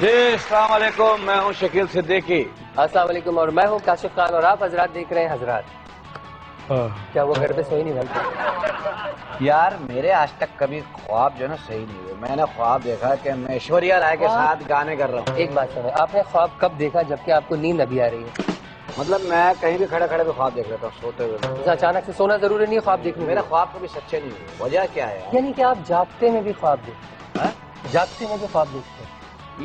جی السلام علیکم، میں ہوں شکیل صدیقی۔ السلام علیکم، اور میں ہوں کاشف خان، اور آپ حضرات دیکھ رہے ہیں حضرات۔ کیا وہ گھر پہ سوئی نہیں بھائی؟ یار میرے آج تک کبھی خواب جو ہے نا صحیح نہیں ہوئے۔ میں نے خواب دیکھا کہ میں ایشوریہ رائے کے ساتھ گانے کر رہا ہوں۔ ایک بات سنیں، آپ نے خواب کب دیکھا جبکہ آپ کو نیند ابھی آ رہی ہے؟ مطلب میں کہیں بھی کھڑے کھڑے بھی خواب دیکھ لیتا ہوں سوتے ہوئے۔ اچانک سے سونا ضروری نہیں ہے خواب دیکھنے میرے خواب کبھی سچے نہیں ہوئے، وجہ کیا ہے؟ یعنی کہ آپ جاگتے میں بھی خواب دیکھتے ہیں؟ جاگتے میں بھی خواب دیکھتے ہیں؟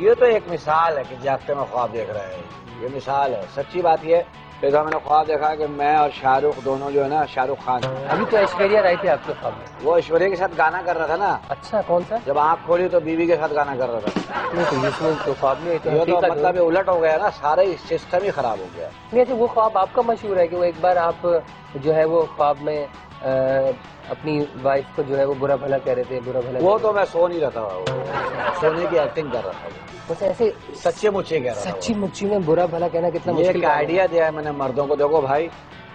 یہ تو ایک مثال ہے کہ جاگتے میں خواب دیکھ رہے ہیں، یہ مثال ہے۔ سچی بات یہ کہ میں نے خواب دیکھا کہ میں اور شاہ رخ دونوں جو ہے نا، شاہ رخ خان، ابھی تو ایشوریہ رائے تھے آپ کے خواب میں۔ وہ ایشوریہ کے ساتھ گانا کر رہا تھا نا۔ اچھا، کون سا؟ جب آنکھ کھولی تو بیوی کے ساتھ گانا کر رہا تھا۔ نہیں تو اس میں تو خواب میں یہ تو مطلب الٹ ہو گیا نا، سارا سسٹم ہی خراب ہو گیا۔ نہیں اچھا، وہ خواب آپ کا مشہور ہے کہ وہ ایک بار آپ جو ہے وہ خواب میں اپنی وائف کو جو ہے وہ برا بھلا کہہ رہے تھے، برا بھلا۔ وہ تو میں سو نہیں رہا تھا، سونے کی ایکٹنگ کر رہا تھا۔ بس ایسے سچے مچے کہہ رہا تھا۔ سچی مچی میں برا بھلا کہنا کتنا یہ مشکل ایک آئیڈیا دیا ہے میں نے مردوں کو، دیکھو بھائی،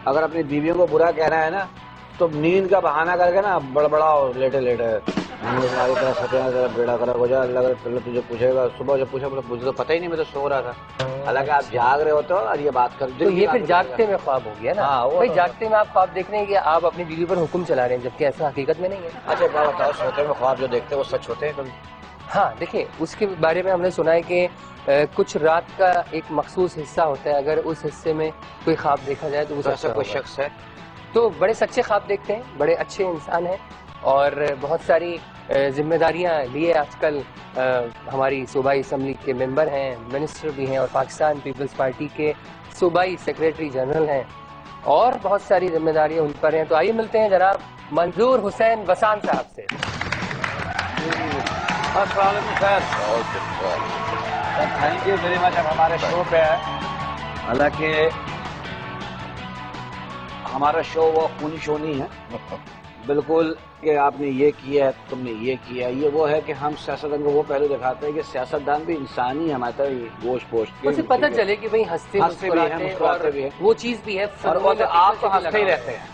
اگر اپنی بیویوں کو برا کہنا ہے نا تو نیند کا بہانہ کر کے نا بڑبڑاؤ، لیٹے لیٹے ہماری طرح سطح بیڑا کرا ہو جائے، اللہ تجھے پوچھے گا۔ صبح جب پوچھا مجھے تو پتہ ہی نہیں، میں تو سو رہا تھا۔ حالانکہ آپ جاگ رہے ہوتے ہو اور یہ بات کر تو یہ پھر جاگتے میں خواب ہو گیا نا۔ بھائی جاگتے میں آپ خواب دیکھ رہے ہیں کہ آپ اپنی بیوی پر حکم چلا رہے ہیں، جبکہ ایسا حقیقت میں نہیں ہے۔ اچھا ایک بات بتاؤ، سوتے میں خواب جو دیکھتے ہیں وہ سچ ہوتے ہیں کبھی؟ ہاں دیکھیں، اس کے بارے میں ہم نے سنا ہے کہ کچھ رات کا ایک مخصوص حصہ ہوتا ہے، اگر اس حصے میں کوئی خواب دیکھا جائے تو وہ ایسا کوئی شخص ہے تو بڑے سچے خواب دیکھتے ہیں، بڑے اچھے انسان ہیں، اور بہت ساری ذمہ داریاں لیے آج کل ہماری صوبائی اسمبلی کے ممبر ہیں، منسٹر بھی ہیں، اور پاکستان پیپلز پارٹی کے صوبائی سیکریٹری جنرل ہیں، اور بہت ساری ذمہ داریاں ان پر ہیں۔ تو آئیے ملتے ہیں جناب منظور حسین وسان صاحب سے۔ السلام علیکم سر، تھینک یو ویری مچ۔ اب ہمارے شو پہ ہے، حالانکہ ہمارا شو وہ خونی شو نہیں ہے بالکل کہ آپ نے یہ کیا ہے، تم نے یہ کیا ہے۔ یہ وہ ہے کہ ہم سیاستدان کو وہ پہلو دکھاتے ہیں کہ سیاستدان بھی انسانی ہے، ہمارا گوشت پوشت اسے پتہ چلے کہ بھئی ہنستے مسکراتے بھی ہیں، وہ چیز بھی ہے، اور وہ تو آپ تو ہنستے ہی رہتے ہیں۔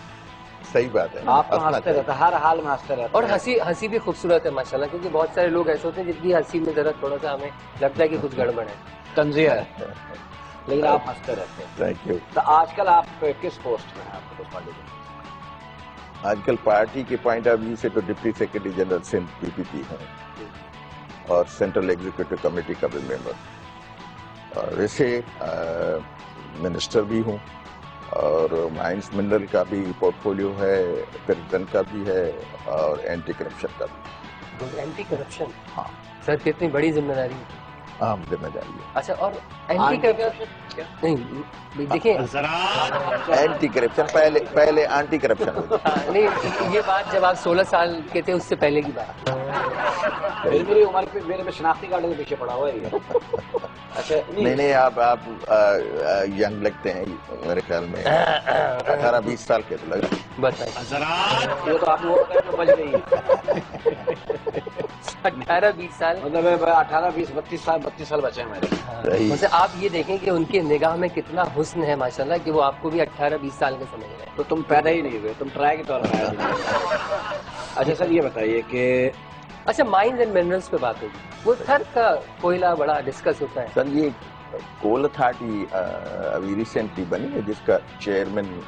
صحیح بات ہے، آپ تو ہنستے رہتے ہیں، ہر حال میں ہنستے رہتے ہیں، اور ہنسی بھی خوبصورت ہے ماشاءاللہ، کیونکہ بہت سارے لوگ ایسے ہوتے ہیں جن کی ہنسی میں ذرا تھوڑا سا ہمیں لگتا ہے کہ کچھ گڑبڑ ہے، تنزیہ ہے، لیکن آپ ہنستے رہتے ہیں۔ Thank you. تو آج کل آپ کس پوسٹ میں ہیں؟ آپ کو پارٹی میں آج کل پارٹی کے پوائنٹ آف ویو سے تو ڈپٹی سیکرٹری جنرل سندھ پی پی پی ہیں، اور سینٹرل ایگزیکٹو کمیٹی کا بھی ممبر، اور ویسے منسٹر بھی ہوں، اور مائنس منرل کا بھی پورٹ فولیو ہے، پریزیڈنٹ کا بھی ہے، اور اینٹی کرپشن کا بھی۔ Anti corruption? ہاں سر کتنی بڑی ذمہ داری ہے، اہم ذمہ داری ہے۔ اچھا، اور اینٹی کرپشن نہیں دیکھیں، اینٹی کرپشن پہلے اینٹی کرپشن ہوتا نہیں یہ بات جب آپ 16 سال کے تھے اس سے پہلے کی بات۔ میری عمر پہ میرے میں شناختی کارڈ کے پیچھے پڑا ہوا ہے۔ اچھا نہیں آپ ینگ لگتے ہیں، میرے خیال میں 18-20 سال کے تو لگ بتائیں، یہ تو آپ وہ بچ گئی ہے 18-20 سال، مطلب 18-20-32 سال بچے ہیں میرے۔ ویسے آپ یہ دیکھیں کہ ان کے نگاہ میں کتنا حسن ہے ماشاءاللہ، کہ وہ آپ کو بھی 18-20 سال کا سمجھ رہے ہیں۔ تو تم پیدا ہی نہیں ہوئے، تم ٹرائی کے طور پر آئے تھے۔ اچھا سر یہ بتائیے کہ اچھا مائنز اینڈ منرلز پہ بات ہوگی، وہ تھر کا کوئلہ بڑا ڈسکس ہوتا ہے۔ سر یہ کول اتھارٹی ابھی ریسنٹلی بنی ہے، جس کا چیئرمین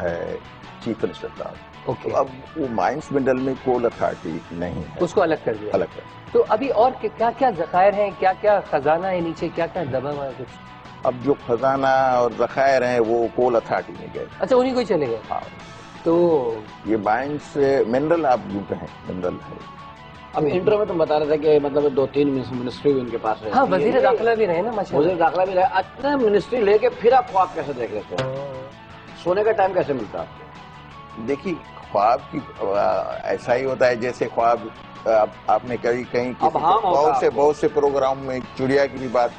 ہے چیف منسٹر صاحب۔ اوکے، اب وہ مائنس منرل میں کول اتھارٹی نہیں ہے، اس کو الگ کر دیا، الگ ہے۔ تو ابھی اور کیا کیا ذخائر ہیں، کیا کیا خزانہ ہے نیچے، کیا کیا دبا ہوا ہے کچھ؟ اب جو خزانہ اور ذخائر ہیں وہ کول اتھارٹی میں گئے۔ اچھا انہیں کو ہی چلے گئے۔ ہاں، تو یہ مائنس منرل آپ یوں کہیں منرل ہے۔ اب انٹرو میں تم بتا رہے تھے کہ مطلب 2-3 منسٹری بھی ان کے پاس ہے۔ ہاں وزیر داخلہ بھی رہے نا ماشاءاللہ۔ وزیر داخلہ بھی رہے، اتنا منسٹری لے کے پھر آپ خواب کیسے دیکھ لیتے ہیں؟ سونے کا ٹائم کیسے ملتا آپ کو؟ دیکھیے خواب کی ایسا ہی ہوتا ہے جیسے خواب آپ نے کہیں بہت سے پروگرام میں چڑیا کی بھی بات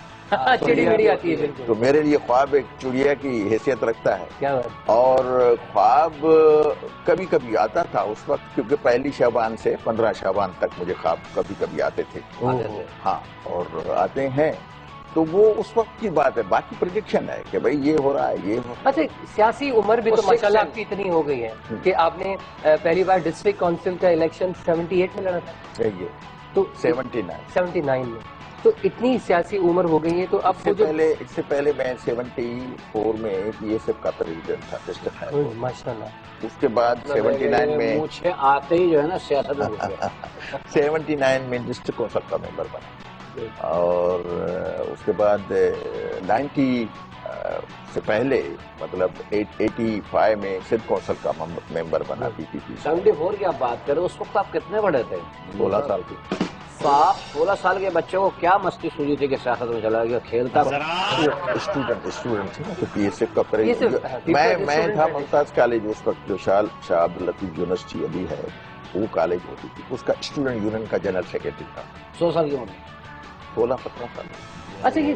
چڑی بڑی آتی ہے، تو میرے لیے خواب ایک چڑیا کی حیثیت رکھتا ہے۔ کیا بات؟ اور خواب کبھی کبھی آتا تھا اس وقت، کیونکہ پہلی شعبان سے 15 شعبان تک مجھے خواب کبھی کبھی آتے تھے۔ ہاں، اور آتے ہیں تو وہ اس وقت کی بات ہے، باقی پریڈکشن ہے کہ بھئی یہ ہو رہا ہے، یہ ہو۔ اچھا سیاسی عمر بھی تو ماشاءاللہ آپ کی اتنی ہو گئی ہے کہ آپ نے پہلی بار ڈسٹرکٹ کونسل کا الیکشن 78 میں لڑا تھا، یہ تو 79 79 میں، تو اتنی سیاسی عمر ہو گئی ہے تو اب اس سے پہلے میں 74 میں بی ایس ایف کا پریزیڈنٹ تھا ڈسٹرکٹ ہائی کورٹ. ماشاء اللہ. اس کے بعد 79 میں مجھے آتے ہی جو ہے نا سیاست میں گھس گیا. 79 میں ڈسٹرکٹ کونسل کا ممبر بنا, اور اس کے بعد 90 سے پہلے مطلب 85 میں سندھ کونسل کا ممبر بنا پی پی پی. 74 کی آپ بات کریں, اس وقت آپ کتنے بڑے تھے؟ 16 سال کی. تو آپ 16 سال کے بچے کو کیا مستی سوجی تھی کہ سیاست میں چلا گیا, کھیلتا اسٹوڈنٹ تھا پی ایس ایف کا پریزیڈنٹ. میں تھا ممتاز کالج اس وقت, جو شاہ عبد اللطیف یونیورسٹی ابھی ہے وہ کالج ہوتی تھی, اس کا اسٹوڈنٹ یونین کا جنرل سیکرٹری تھا. 100 سال کی عمر, 16-17 سال. اچھا یہ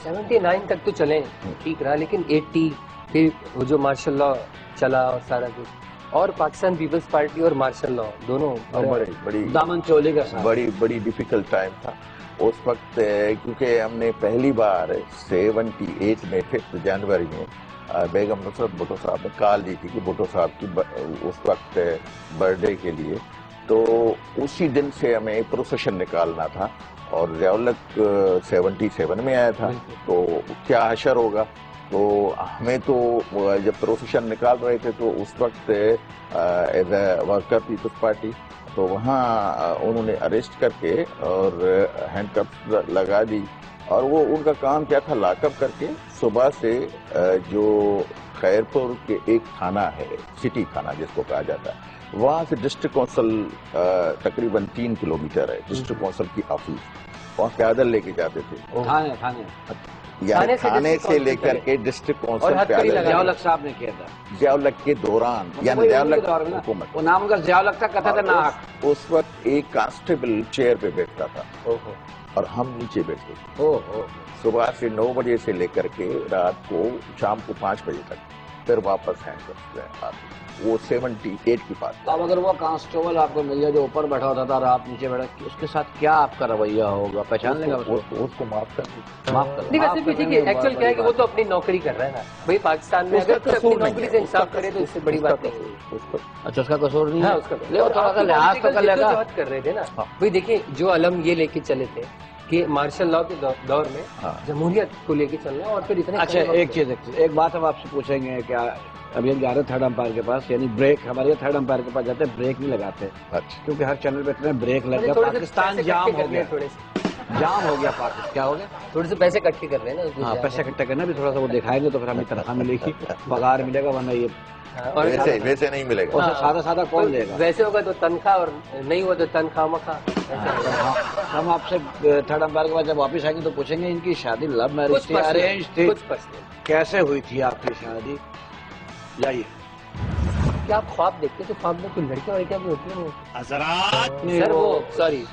79 تک تو چلیں ٹھیک رہا, لیکن 80 پھر وہ جو مارشل لا چلا اور سارا کچھ, اور پاکستان پیپلز پارٹی اور مارشل لا دونوں بڑی دامن چولی کا ساتھ, بڑی ڈیفیکلٹ ٹائم تھا اس وقت, کیونکہ ہم نے پہلی بار 78 میں 5 جنوری میں بیگم نصرت بھٹو صاحب نے کال دی تھی کہ بھٹو صاحب کی اس وقت برتھ ڈے کے لیے, تو اسی دن سے ہمیں پروسیشن نکالنا تھا, اور ضیاء الحق 77 میں آیا تھا, تو کیا حشر ہوگا. تو ہمیں تو جب پروسیشن نکال رہے تھے تو اس وقت as a worker Peoples Party, تو وہاں انہوں نے اریسٹ کر کے اور ہینڈ کپ لگا دی, اور وہ ان کا کام کیا تھا, لاک اپ کر کے صبح سے جو خیرپور کے ایک تھانہ ہے, سٹی تھانہ جس کو کہا جاتا ہے, وہاں سے ڈسٹرکٹ کونسل تقریباً 3 کلومیٹر ہے, ڈسٹرکٹ کونسل کی آفس, وہاں پیدل لے کے جاتے تھے. تھانے سے لے کر کے ڈسٹرکٹ کونسل پیدل. ضیاء الحق صاحب نے کیا تھا, ضیاء الحق کے دوران, یعنی ضیاء الحق حکومت, وہ نام کا ضیاء الحق تھا, کہتا تھا نا. اس وقت ایک کانسٹیبل چیئر پہ بیٹھتا تھا اور ہم نیچے بیٹھتے تھے, صبح سے 9 بجے سے لے کر کے رات کو شام کو 5 بجے تک, پھر واپس ہینڈ آتے. وہ 78 کی بات. اب اگر وہ کانسٹیبل آپ کو مل جائے جو اوپر بیٹھا ہوتا تھا اور آپ نیچے بیٹھا, اس کے ساتھ کیا آپ کا رویہ ہوگا, پہچان لیں گا اس کو معاف کر دیں. نہیں ویسے بھی ٹھیک ہے, ایکچوئل کیا ہے کہ وہ تو اپنی نوکری کر رہا ہے نا بھائی, پاکستان میں اگر کوئی اپنی نوکری سے انصاف کرے تو اس سے بڑی بات نہیں. اچھا, اس کا قصور نہیں ہے, تھوڑا سا لحاظ تو کر رہے تھے نا بھائی. دیکھیں جو علم یہ لے کے چلے تھے کہ مارشل لا کے دور میں جمہوریت کو لے کے چلنا, اور پھر اتنے. اچھا ایک بات ہم آپ سے پوچھیں گے, کیا ابھی ہم جا رہے ہیں تھرڈ امپائر کے پاس, یعنی بریک, ہمارے تھرڈ امپائر کے پاس جاتے ہیں, بریک نہیں لگاتے کیونکہ ہر چینل پہ اتنے بریک لگ گیا, پاکستان جام ہو گیا, پاکستان کیا ہو گیا, تھوڑے سے پیسے اکٹھے کر رہے ہیں نا. ہاں, پیسے اکٹھا کرنا بھی تھوڑا سا وہ دکھائیں گے تو پھر ہمیں تنخواہ ملے گی, پگار ملے گا, ورنہ یہ ویسے نہیں ملے گا. سادہ کون دے گا, ویسے ہوگا تو تنخواہ, اور نہیں ہوا تو تنخواہ مخواہ. ہم آپ سے تھرڈ امپائر کے بعد جب واپس آئیں گے تو پوچھیں گے ان کی شادی لو میرج تھی, ارینج تھی, کیسے ہوئی تھی آپ کی شادی. جائیے, کیا آپ خواب دیکھتے تو خواب میں کوئی لڑکیاں بھی ہوتی ہیں سر, وہ سوری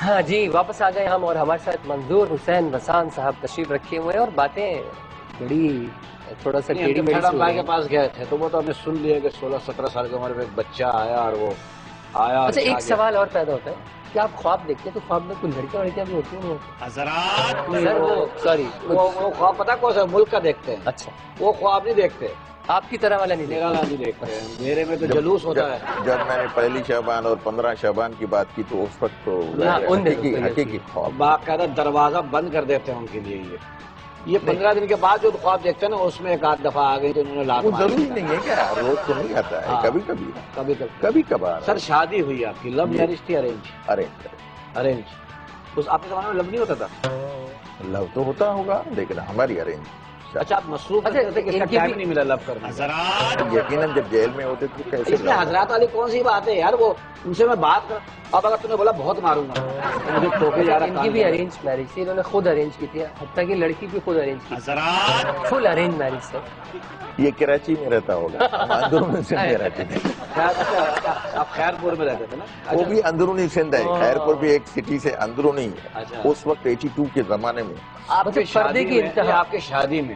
ہاں جی, واپس آ گئے ہم, اور ہمارے ساتھ منظور حسین وسان صاحب تشریف رکھے ہوئے ہیں, اور باتیں بڑی تھوڑا سا ٹیڑھی میڑھی سی. کے پاس گئے تھے تو وہ تو ہم نے سن لیا کہ 16-17 سال کی عمر میں ایک بچہ آیا, اور وہ آیا. اچھا, ایک سوال اور پیدا ہوتا ہے کہ آپ خواب دیکھتے تو خواب میں کوئی لڑکیاں بھی ہوتی ہیں سر, وہ سوری وہ خواب پتا کون سا ملک کا دیکھتے ہیں. اچھا, وہ خواب نہیں دیکھتے, آپ کی طرح والا نہیں, میرا نہیں دیکھتے, میرے میں تو جلوس ہوتا ہے. جب میں نے 1 شعبان اور 15 شعبان کی بات کی تو اس وقت تو حقیقی خواب, باقاعدہ دروازہ بند کر دیتے ہیں ان کے لیے. یہ 15 دن کے بعد جو خواب دیکھتے ہیں نا, اس میں ایک آدھ دفعہ آ گئی تو انہوں نے لاکھ. ضروری نہیں ہے کیا, روز تو نہیں آتا ہے, کبھی کبھار. سر شادی ہوئی آپ کی, لو میرج تھی ارینج. اس آپ کے زمانے میں لو نہیں ہوتا تھا؟ لو تو ہوتا ہوگا لیکن ہماری ارینج. اچھا, آپ مصروف تھے کہ ٹائم نہیں ملا لو کرنے. یقیناً جب جیل میں ہوتے تو کیسے. اس میں حضرات والی کون سی بات ہے یار, وہ ان سے میں بات کر, اب اگر تم نے بولا بہت ماروں گا مجھے ٹوکے جا رہا. ان کی بھی ارینج میرج تھی, انہوں نے خود ارینج کی تھی, حتیٰ کہ لڑکی بھی خود ارینج کی, فل ارینج میرج سے. یہ کراچی میں رہتا ہوگا, اندرونی سندھ میں رہتے تھے. آپ خیرپور میں رہتے تھے نا؟ وہ بھی اندرونی سندھ ہے, خیرپور بھی ایک سٹی سے اندرونی ہے. اس وقت 82 کے زمانے میں آپ کی شادی میں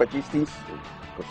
25-30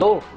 2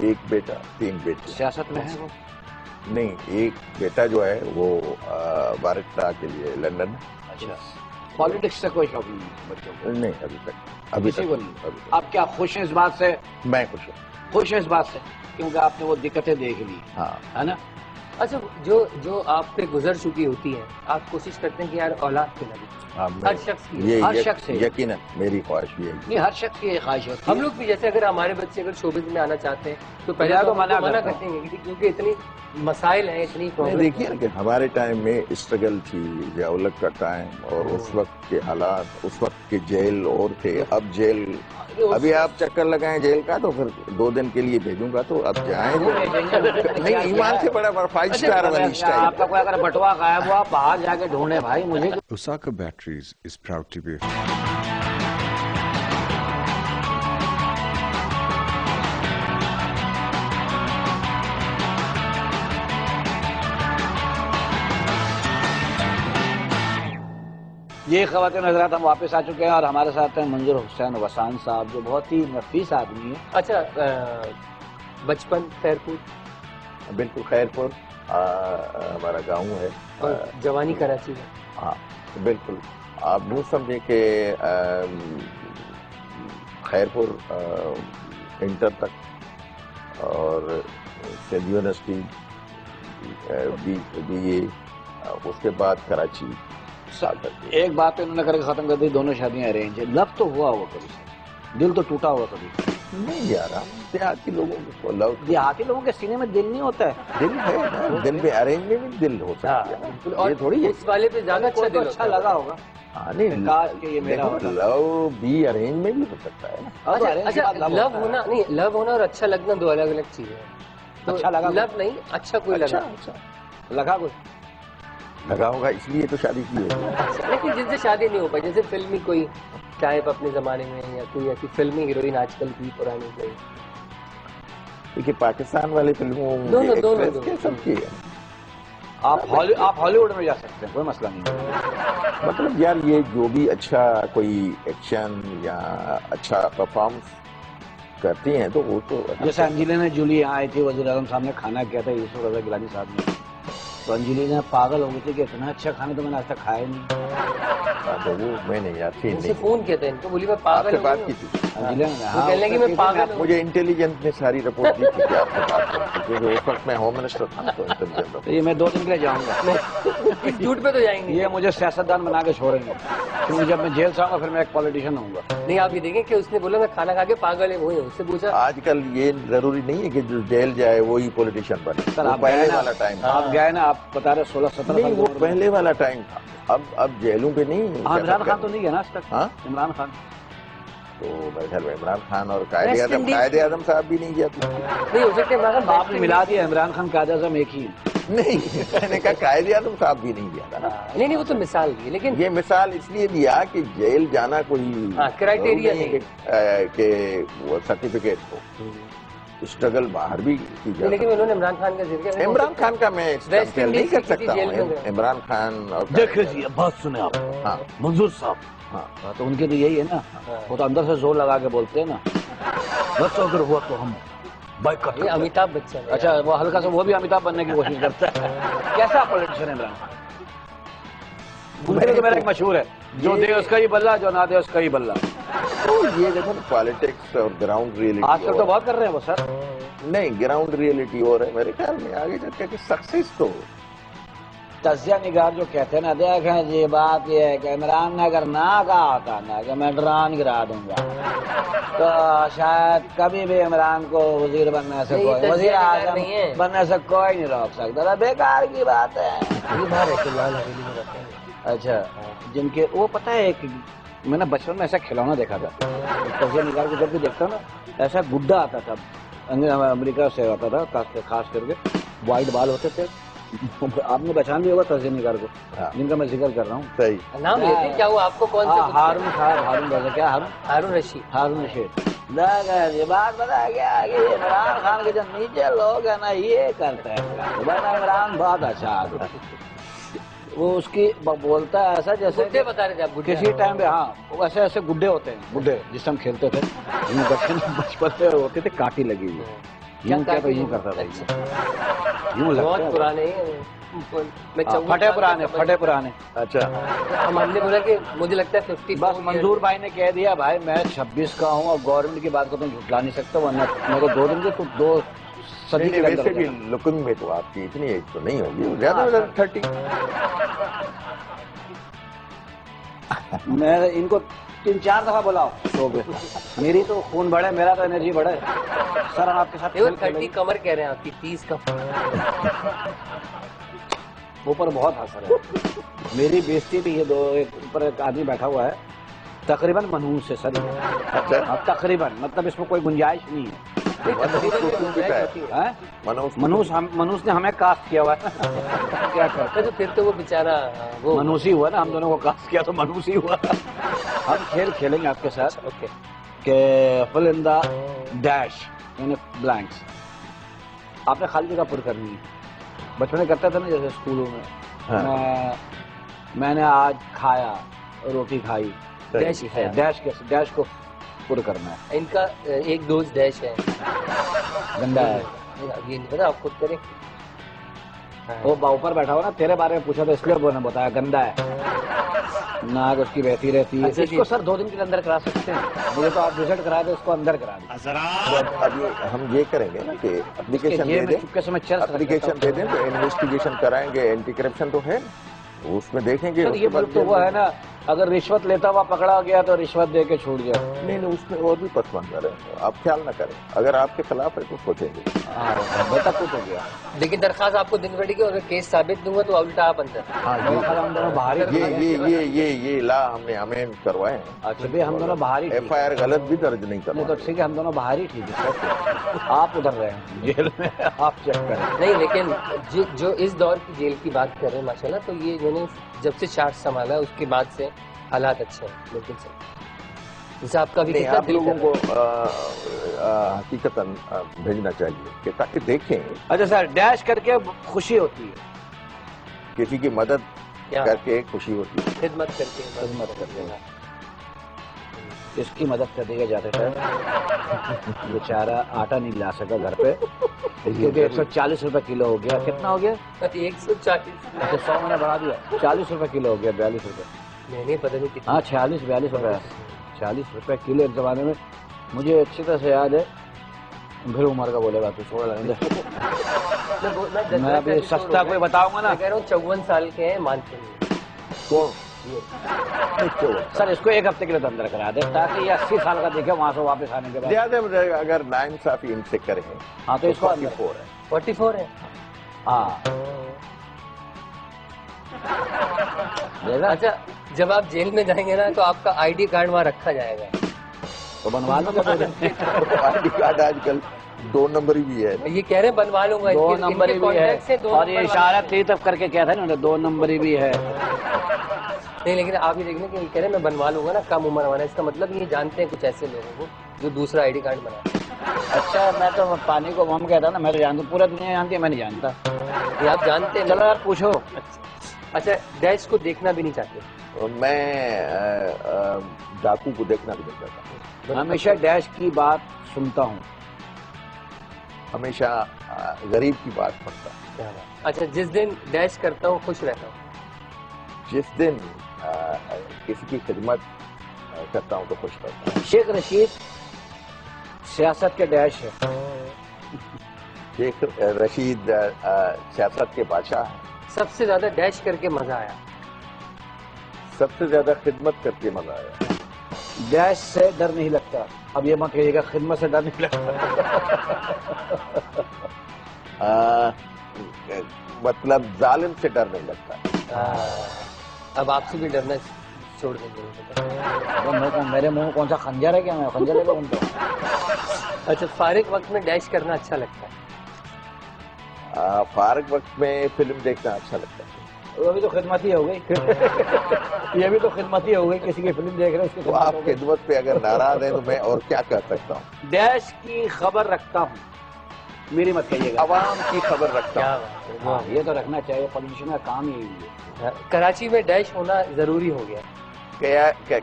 ایک بیٹا 3 بیٹے. سیاست میں ہے وہ؟ نہیں، ایک بیٹا جو ہے وہ بارکٹا کے لیے لندن. اچھا، پالیٹکس سے کوئی شوق نہیں بچوں کو؟ نہیں، ابھی کسی تک کو نہیں. آپ کیا خوش ہیں اس بات سے؟ میں خوش ہوں. خوش ہیں اس بات سے کیونکہ آپ نے وہ دقتیں دیکھ لی، ہاں. ہے نا؟ اچھا، جو آپ پہ گزر چکی ہوتی ہے، آپ کوشش کرتے ہیں کہ یار اولاد پہ لگے. ہر شخص کی یہ ہر شخص ہے. یقیناً میری خواہش بھی ہے. نہیں، ہر شخص کی یہ خواہش ہوتی ہے. ہم لوگ بھی جیسے اگر ہمارے بچے اگر شوبز میں آنا چاہتے ہیں تو پہلے میں تو تو ہم منع منع کرتا کرتے ہیں کیونکہ اتنی مسائل ہیں، اتنی نہیں، پرابلم. دیکھیے نا کہ ہمارے ٹائم میں اسٹرگل تھی، ضیاءالحق کا ٹائم، اور اس وقت کے حالات، اس وقت کے جیل اور تھے. اب جیل، ابھی آپ چکر لگائیں جیل کا تو پھر 2 دن کے لیے بھیجوں گا تو اب جائیں. نہیں، ایمان سے بڑا 5 اسٹار والی آپ اسٹائل. کا کوئی اگر بٹوا غائب ہو آپ باہر جا کے ڈھونڈیں بھائی. مجھے Osaka Batteries is proud to be یہ خواتین حضرات، ہم واپس آ چکے ہیں اور ہمارے ساتھ ہیں منظور حسین وسان صاحب، جو بہت ہی نفیس آدمی ہیں. اچھا، بچپن خیرپور بالکل خیرپور ہمارا گاؤں ہے. اور جوانی کراچی میں. ہاں بالکل. آپ یوں سمجھیں کہ خیرپور انٹر تک، اور سندھ یونیورسٹی بی اے، اس کے بعد کراچی. ایک بات تو انہوں نے کر کے ختم کر دی، دونوں شادیاں ارینج ہیں. لو تو ہوا ہوگا کبھی، دل تو ٹوٹا ہوگا کبھی؟ نہیں یار، دیہاتی لوگوں کو لو، دیہاتی لوگوں کے سینے میں دل نہیں ہوتا ہے. دل ہے نا، دل میں ارینج میں بھی دل ہو سکتا ہے. اور یہ تھوڑی ہے. اس والے پہ زیادہ اچھا دل اچھا لگا ہوگا. ہاں، نہیں، کاش کہ یہ میرا ہوتا. لو بھی ارینج میں بھی ہو سکتا ہے نا. اچھا، لو ہونا نہیں، لو ہونا اور اچھا لگنا دو الگ الگ چیزیں ہیں. اچھا لگا لو نہیں، اچھا کوئی لگا. اچھا لگا کوئی لگا ہوگا، اس لیے تو شادی کی ہوگی. لیکن جن سے شادی نہیں ہو پائی، جیسے فلمی کوئی ٹائپ اپنے زمانے میں، یا کوئی ایسی فلمی ہیروئن آج کل کی پرانی کوئی. دیکھیے پاکستان والے فلموں دونوں ایکٹریس کے سب کی ہے. آپ ہالی ووڈ میں جا سکتے ہیں، کوئی مسئلہ نہیں. مطلب یار یہ جو بھی اچھا کوئی ایکشن یا اچھا پرفارمنس کرتی ہیں تو وہ تو جیسے انجلینا جولی یہاں آئی تھی، وزیر اعظم صاحب نے کھانا کیا تھا یوسف رضا گیلانی صاحب نے، تو انجلینا پاگل ہو گئی تھی کہ اتنا اچھا کھانا تو میں نے آج تک کھایا نہیں. تو وہ میں نہیں یار تھی. ان سے فون کیا تھا ان کو، بولی میں آپ پاگل سے ہوں. بات کی تھی. وہ کہنے لگی میں پاگل ہوں. مجھے انٹیلیجنس نے ساری رپورٹ دی تھی کہ آپ سے بات کرتی، کیونکہ اس وقت میں ہوم منسٹر تھا تو انٹیلیجنس. یہ میں 2 دن کے لیے جاؤں گا. اس جھوٹ پہ تو جائیں گے. یہ مجھے سیاستدان بنا کے چھوڑیں گے، کیونکہ جب میں جیل سے آؤں گا پھر میں ایک پولیٹیشین ہوں گا. نہیں، آپ یہ دیکھیں کہ اس نے بولا میں کھانا کھا کے پاگل ہے، وہی اس سے پوچھا. آج کل یہ ضروری نہیں ہے کہ جو جیل جائے وہی پولیٹیشین بنے. سر آپ پہلے گئے نا، والا ٹائم تھا. آپ گئے نا، آپ بتا رہے 16-17 نہیں، سال وہ پہلے والا ٹائم تھا. اب جیلوں پہ نہیں. عمران خان تو نہیں گیا نا آج تک؟ ہاں، عمران خان تو میرے خیال میں عمران خان اور قائد اعظم صاحب بھی نہیں گیا تھا. نہیں ہو سکتے عمران خان آپ نے ملا دیا، عمران خان قائد اعظم ایک ہی ہے. نہیں، میں نے کہا قائد اعظم صاحب بھی نہیں گیا تھا. نہیں، وہ تو مثال دی، لیکن یہ مثال اس لیے دیا کہ جیل جانا کوئی کرائٹیریا ضروری نہیں کہ وہ سرٹیفکیٹ ہو. اسٹرگل باہر بھی کی جا لیکن انہوں نے عمران خان کا ذکر کیا. عمران خان کا میں ویسٹ نہیں انڈیز کر کی سکتا جیل میں ہوں. گئے. عمران خان اور دیکھ لیجیے، بات سنیں آپ. ہاں منظور صاحب، ہاں تو ان کے تو یہی ہے نا، وہ تو اندر سے زور لگا کے بولتے ہیں نا، بس اگر ہوا تو ہم بائک کرتے یہ ہیں. امیتابھ بچن ہے. اچھا، وہ ہلکا سا وہ بھی امیتابھ بننے کی کوشش کرتا ہے. کیسا پولیٹیشین ہے عمران خان؟ ان کے لیے تو میرا ایک مشہور ہے، جو دے اس کا ہی بلہ، جو نہ دے اس کا ہی بلہ. تو یہ دیکھو پالیٹکس اور گراؤنڈ ریئلٹی آج کل تو بہت کر رہے ہیں وہ سر. نہیں، گراؤنڈ ریئلٹی اور ہے میرے خیال میں آگے چل کے سکسیس تو تجزیہ نگار جو کہتے ہیں نا، دیکھیں جی بات یہ ہے کہ عمران نے اگر نہ کہا ہوتا نا کہ میں ڈرون گرا دوں گا تو شاید کبھی بھی عمران کو وزیر بننے سے کوئی، وزیر اعظم بننے سے کوئی نہیں روک سکتا. بیکار کی بات ہے. اچھا، جن کے وہ پتہ ہے کہ میں نے بچپن میں ایسا کھلونا دیکھا تھا، تجزیہ نگار کو جب بھی دیکھتا نا ایسا گڈا آتا تھا، امریکہ سے آتا تھا، خاص کر کے وائٹ بال ہوتے تھے. آپ نے پہچان بھی ہوگا تجزیہ نگار کو، جن کا میں ذکر کر رہا ہوں. صحیح نام لیتے کیا وہ آپ کو کون سے؟ ہارون صاحب، ہارون رضا، کیا ہارون رشید. ہارون رشید. یہ بات بتا گیا کہ عمران خان کے جو نیچے لوگ ہیں نا یہ کرتے ہیں، عمران بہت اچھا آدمی ہے. وہ اس کی بولتا ہے ایسا جیسے گڈے بتا رہے تھے آپ، کسی ٹائم پہ. ہاں، ایسے ایسے گڈے ہوتے ہیں، گڈے جس سے ہم کھیلتے تھے، بچپن میں ہوتے تھے کاٹی لگی ہوئی. یوں کیا تو یوں کرتا تھا یوں لگتا بہت ہے پرانے ہیں. میں پھٹے پرانے. اچھا ہم نے بولا کہ مجھے لگتا ہے 50. بس منظور بھائی نے کہہ دیا بھائی میں 26 کا ہوں اور گورنمنٹ کی بات کو تم جھٹلا نہیں سکتا ورنہ میرے کو 2 دن کے تو 2 صدی کے ویسے اندر بھی لکنگ میں تو آپ کی اتنی ایج تو نہیں ہوگی, زیادہ سے زیادہ 30. میں ان کو 3-4 دفعہ بلاؤ شو پہ, میری تو خون بڑھے, میرا تو انرجی بڑھے. سر ہم آپ کے ساتھ 30 کمر کہہ رہے ہیں آپ کی, 30 کا اوپر بہت اثر ہے. میری بیزتی بھی, یہ اوپر ایک آدمی بیٹھا ہوا ہے تقریباً منحوس ہے سر, تقریباً, مطلب اس میں کوئی گنجائش نہیں ہے. منوس نے ہمیں کاسٹ کیا ہوا ہے. کیا کرتے تو پھر تو وہ بیچارہ وہ منوس ہی ہوا نا, ہم دونوں کو کاسٹ کیا تو منوس ہی ہوا. ہم کھیل کھیلیں گے آپ کے ساتھ اوکے کہ فل ان دا ڈیش یعنی بلینکس. آپ نے خالی جگہ پر کرنی ہے. بچپن میں کرتا تھا نا جیسے اسکولوں میں, میں نے آج کھایا, روٹی کھائی, ڈیش کو پر کرنا ہے. ان کا ایک دوست ڈیش ہے, گندا ہے. یہ نہیں پتا, آپ خود کریں. وہ اوپر بیٹھا ہوا نا, تیرے بارے میں پوچھا تو اس لیے وہ نے بتایا گندا ہے, ناک اس کی بہتی رہتی ہے. اس کو سر 2 دن کے اندر کرا سکتے ہیں, مجھے تو آپ وزٹ کرائے تو اس کو اندر کرا دیں. ابھی ہم یہ کریں گے نا کہ اپلیکیشن دے دیں, چپکے سے میں چرس اپلیکیشن دے دیں تو انویسٹیگیشن کرائیں گے. اینٹی کرپشن تو ہے, اس میں دیکھیں گے. یہ ملک تو وہ ہے نا, اگر رشوت لیتا ہوا پکڑا گیا تو رشوت دے کے چھوٹ گیا. نہیں اس میں اور بھی پس منظر ہے, آپ خیال نہ کریں. اگر آپ کے خلاف ہے تو سوچیں گے. بیٹا کچھ ہو گیا. لیکن درخواست آپ کو دینی پڑے گی, اگر کیس ثابت دوں گا تو الٹا آپ اندر. ہم دونوں باہر یہ لا ہم نے امین کروائے ہیں. اچھا بھی ہم دونوں باہر ہی, ایف آئی آر غلط بھی درج نہیں کرنا. تو ٹھیک ہے ہم دونوں باہر ہی ٹھیک ہے. آپ ادھر رہے ہیں جیل میں, آپ چیک کریں. نہیں لیکن جو اس دور کی جیل کی بات کر رہے ہیں ماشاء اللہ, تو یہ میں نے جب سے چارج سنبھالا اس کے بعد سے حالات اچھے ہیں. بالکل صحیح. جیسے آپ کا بھی کتنا آپ لوگوں کو حقیقتاً بھیجنا چاہیے کہ تاکہ دیکھیں. اچھا سر, ڈیش کر کے خوشی ہوتی ہے, کسی کی مدد کر کے خوشی ہوتی ہے. خدمت کرتے ہیں, خدمت کرتے ہیں. اس کی مدد کر دی گئی جاتے ٹائم بیچارہ آٹا نہیں لا سکا گھر پہ کیونکہ 140 روپے کلو ہو گیا. کتنا ہو گیا؟ 140. اچھا 100 میں نے بڑھا دیا, 40 روپے کلو ہو گیا, 42 روپے. نہیں پتہ نہیں کتنا. ہاں 46-42 روپے, 40 روپے کلو ایک زمانے میں. مجھے اچھی طرح سے یاد ہے. پھر عمر کا بولے گا تو چھوڑ لیں گے. میں ابھی سستا کوئی بتاؤں گا نا, کہہ رہا ہوں 54 سال کے ہیں, مانتے نہیں. سر اس کو 1 ہفتے کے لیے تو اندر کرا دے تاکہ یہ 80 سال کا دیکھے وہاں سے واپس آنے کے بعد. زیادہ اگر ناانصافی ان سے کریں. ہاں تو اس کو 44 ہے. ہاں اچھا جب آپ جیل میں جائیں گے نا تو آپ کا آئی ڈی کارڈ وہاں رکھا جائے گا, تو بنوا لوں گا. آئی ڈی کارڈ آج کل 2 نمبری بھی ہے. یہ کہہ رہے ہیں بنوا لوں گا, 2 نمبری بھی ہے, اور یہ اشارہ 3 طرف کر کے کیا تھا نا 2 نمبری بھی ہے. نہیں لیکن آپ یہ دیکھ لیں کہ یہ کہہ رہے ہیں میں بنوا لوں گا نا, کم عمر والا. اس کا مطلب یہ جانتے ہیں کچھ ایسے لوگوں کو جو دوسرا آئی ڈی کارڈ بناتے ہیں. اچھا میں تو پانی کو ہم کہتا نا, میں تو جانتا ہوں, پورا دنیا جانتی ہے, میں نہیں جانتا. یہ آپ جانتے ہیں. چلو آپ پوچھو. اچھا ڈیش کو دیکھنا بھی نہیں چاہتے؟ میں ڈاکو کو دیکھنا بھی نہیں چاہتا. ہمیشہ ڈیش کی بات سنتا ہوں, ہمیشہ غریب کی بات پڑھتا ہوں. اچھا جس دن ڈیش کرتا ہوں خوش رہتا ہوں؟ جس دن کسی کی خدمت کرتا ہوں تو خوش رہتا ہوں. شیخ رشید سیاست کے ڈیش ہے. شیخ رشید سیاست کے بادشاہ ہیں. سب سے زیادہ ڈیش کر کے مزہ آیا؟ سب سے زیادہ خدمت کر کے مزہ آیا. ڈیش سے ڈر نہیں لگتا. اب یہ مت کہیے گا خدمت سے ڈر نہیں لگتا. مطلب ظالم سے ڈر نہیں لگتا. اب آپ سے بھی ڈرنا چھوڑ دیں گے. میرے منہ کون سا خنجر ہے, کیا میں خنجر لے گا ان کو. اچھا فارغ وقت میں ڈیش کرنا اچھا لگتا ہے؟ فارغ وقت میں فلم دیکھنا اچھا لگتا ہے. وہ بھی تو خدمت ہی ہو گئی. یہ بھی تو خدمت ہی ہو گئی, کسی کی فلم دیکھ رہے ہیں اس کی. تو آپ خدمت پہ اگر ناراض ہیں تو میں اور کیا کر سکتا ہوں. ڈیش کی خبر رکھتا ہوں, میری مت کہیے گا. عوام کی خبر رکھتا ہوں. یہ تو رکھنا چاہیے, پولیٹیشن کا کام ہی ہے. کراچی میں ڈیش ہونا ضروری ہو گیا.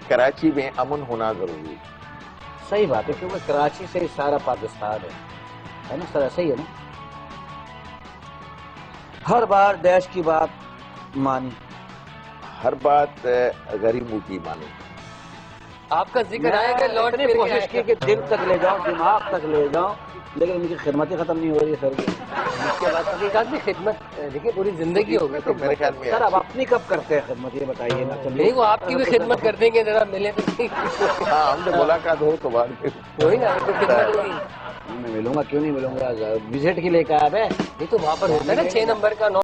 کراچی میں امن ہونا ضروری ہے. صحیح بات ہے, کیونکہ کراچی سے سارا پاکستان ہے. ہے نا سر, ایسا ہی ہے نا. ہر بار ڈیش کی بات مانی, ہر بات غریبوں کی مانی. آپ کا ذکر آیا کہ لوٹ اتنی پھر کے کوشش آئے کی گا. کہ دل تک لے جاؤں, دماغ تک لے جاؤں, لیکن ان کی خدمت ہی ختم نہیں ہو رہی ہے سر. اس کے بعد حقیقت میں خدمت دیکھیے پوری زندگی ہو گئی تو میرے خیال میں سر اب اپنی کب کرتے ہیں خدمت, یہ بتائیے نا. چلیے نہیں, وہ آپ کی بھی خدمت کر دیں گے, ذرا ملے تو صحیح. ہاں, ہم سے ملاقات ہو تو بعد میں وہی نا, وہ تو خدمت ہوگی. میں ملوں گا, کیوں نہیں ملوں گا, وزٹ کے لیے کہا ہے. نہیں تو وہاں پر ہوتا ہے نا 6 نمبر کا